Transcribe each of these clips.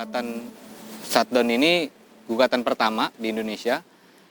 Gugatan shutdown ini gugatan pertama di Indonesia.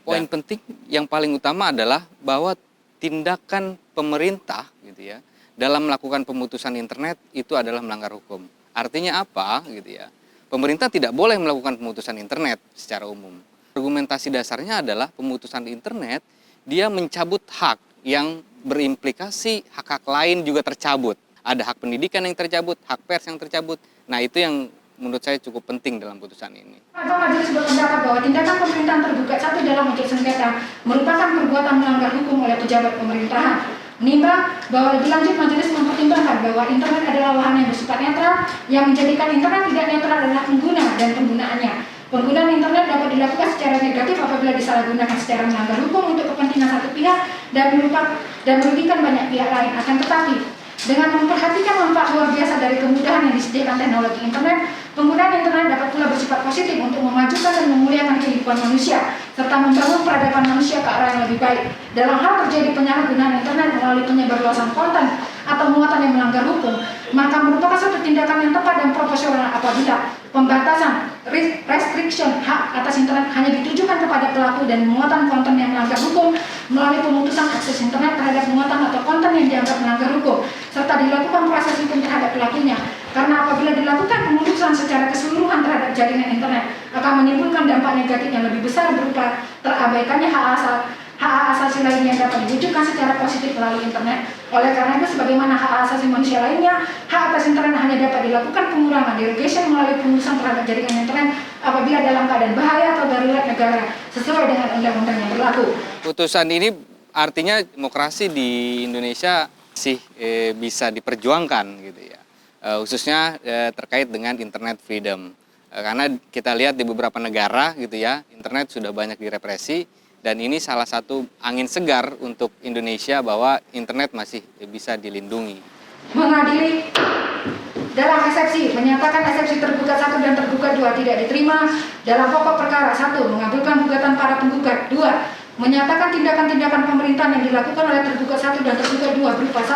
Poin penting yang paling utama adalah bahwa tindakan pemerintah gitu ya dalam melakukan pemutusan internet itu adalah melanggar hukum. Artinya apa gitu ya? Pemerintah tidak boleh melakukan pemutusan internet secara umum. Argumentasi dasarnya adalah pemutusan internet dia mencabut hak yang berimplikasi hak-hak lain juga tercabut. Ada hak pendidikan yang tercabut, hak pers yang tercabut. Nah, itu yang menurut saya cukup penting dalam putusan ini. Majelis berpendapat bahwa tindakan pemerintahan tergugat satu dalam objek sengketa merupakan perbuatan melanggar hukum oleh pejabat pemerintahan. Menimbang bahwa lebih lanjut majelis mempertimbangkan bahwa internet adalah wahana yang bersifat netral, yang menjadikan internet tidak netral adalah pengguna dan penggunaannya. Penggunaan internet dapat dilakukan secara negatif apabila disalahgunakan secara melanggar hukum untuk kepentingan satu pihak dan merugikan banyak pihak lain. Akan tetapi, dengan memperhatikan manfaat luar biasa dari kemudahan yang disediakan teknologi internet, penggunaan internet dapat pula bersifat positif untuk memajukan dan memuliakan kehidupan manusia, serta membangun peradaban manusia ke arah yang lebih baik. Dalam hal terjadi penyalahgunaan internet melalui penyebarluasan konten atau muatan yang melanggar hukum, maka merupakan suatu tindakan yang tepat dan proporsional apabila pembatasan restriction hak atas internet hanya ditujukan kepada pelaku dan muatan konten yang melanggar hukum melalui pemutusan akses internet terhadap muatan atau konten yang dianggap melanggar hukum, serta dilakukan proses hukum terhadap pelakunya. Karena apabila dilakukan pemutusan secara keseluruhan terhadap jaringan internet akan menimbulkan dampak negatif yang lebih besar berupa terabaikannya hak asasi lainnya yang dapat diwujudkan secara positif melalui internet. Oleh karena itu, sebagaimana hak asasi manusia lainnya, hak atas internet hanya dapat dilakukan pengurangan derogation melalui pemutusan terhadap jaringan internet apabila dalam keadaan bahaya atau darurat negara sesuai dengan undang-undang yang berlaku. Putusan ini artinya demokrasi di Indonesia masih bisa diperjuangkan gitu ya. Khususnya terkait dengan internet freedom. Karena kita lihat di beberapa negara gitu ya, internet sudah banyak direpresi. Dan ini salah satu angin segar untuk Indonesia bahwa internet masih bisa dilindungi. Mengadili dalam eksepsi, menyatakan eksepsi tergugat 1 dan tergugat 2 tidak diterima dalam pokok perkara. 1. Mengabulkan gugatan para penggugat. 2. Menyatakan tindakan-tindakan pemerintahan yang dilakukan oleh tergugat 1 dan tergugat 2 berupa 1.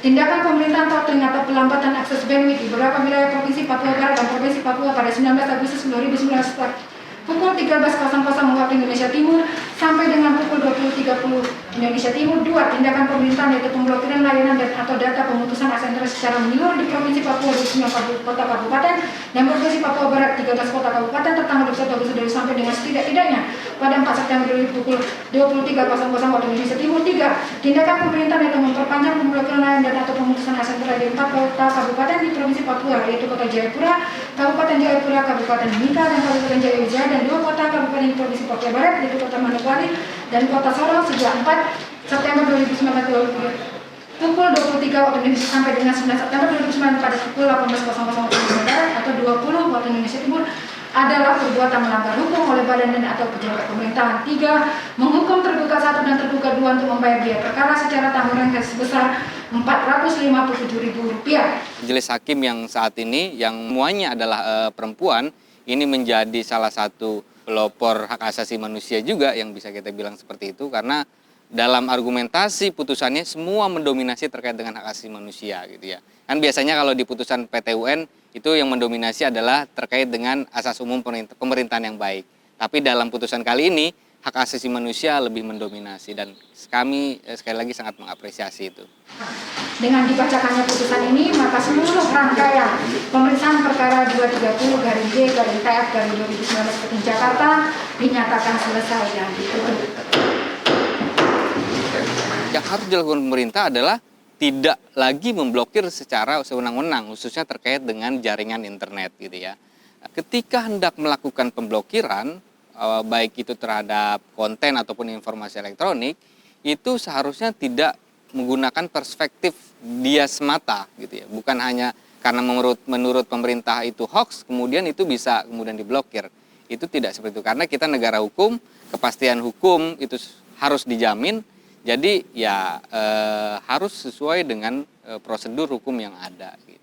Tindakan pemerintahan throttling atau pelambatan akses bandwidth di beberapa wilayah Provinsi Papua Barat dan Provinsi Papua pada 19 Agustus 2019 pukul 13.00 waktu Indonesia Timur sampai dengan pukul 20.30 Indonesia Timur. 2. Tindakan pemerintahan yaitu pemblokiran layanan dan atau data pemutusan akses internet secara menyeluruh di Provinsi Papua 29 kota kabupaten dan Provinsi Papua Barat 13 kota kabupaten tertanggal 21 Agustus sampai dengan setidak-tidaknya pada 4 September pukul 23.00 waktu Indonesia Timur. 3. Tindakan pemerintahan yaitu memperpanjang pemblokiran layanan dan atau pemutusan akses internet di 4 kota kabupaten di Provinsi Papua yaitu Kota Jayapura, Kabupaten Jayapura, Kabupaten Mimika dan Kabupaten Jayapura dan 2 kota kabupaten di Provinsi Papua Barat yaitu Kota Manokwari dan Kota Sorong sejak 4 September 2019 pukul 23 waktu Indonesia sampai dengan 9 September 2009 pada pukul 18.00 waktu Indonesia Barat atau 20 waktu Indonesia Timur adalah perbuatan melanggar hukum oleh badan dan atau pejabat pemerintahan. 3. Menghukum tergugat 1 dan tergugat 2 untuk membayar biaya perkara secara tanggungan sebesar Rp457.000. Majelis hakim yang saat ini yang semuanya adalah perempuan ini menjadi salah satu pelopor hak asasi manusia juga yang bisa kita bilang seperti itu karena dalam argumentasi putusannya semua mendominasi terkait dengan hak asasi manusia gitu ya. Kan biasanya kalau di putusan PT UN itu yang mendominasi adalah terkait dengan asas umum pemerintahan yang baik. Tapi dalam putusan kali ini hak asasi manusia lebih mendominasi dan kami sekali lagi sangat mengapresiasi itu. Dengan dibacakannya putusan ini, maka seluruh rangkaian pemeriksaan perkara 230-J-TF-2019 Petin Jakarta dinyatakan selesai dan ditutup. Yang harus dilakukan pemerintah adalah tidak lagi memblokir secara sewenang-wenang, khususnya terkait dengan jaringan internet gitu ya. Ketika hendak melakukan pemblokiran, baik itu terhadap konten ataupun informasi elektronik, itu seharusnya tidak menggunakan perspektif dia semata gitu ya. Bukan hanya karena menurut pemerintah itu hoax, kemudian itu bisa kemudian diblokir. Itu tidak seperti itu karena kita negara hukum, kepastian hukum itu harus dijamin. Jadi ya harus sesuai dengan prosedur hukum yang ada gitu.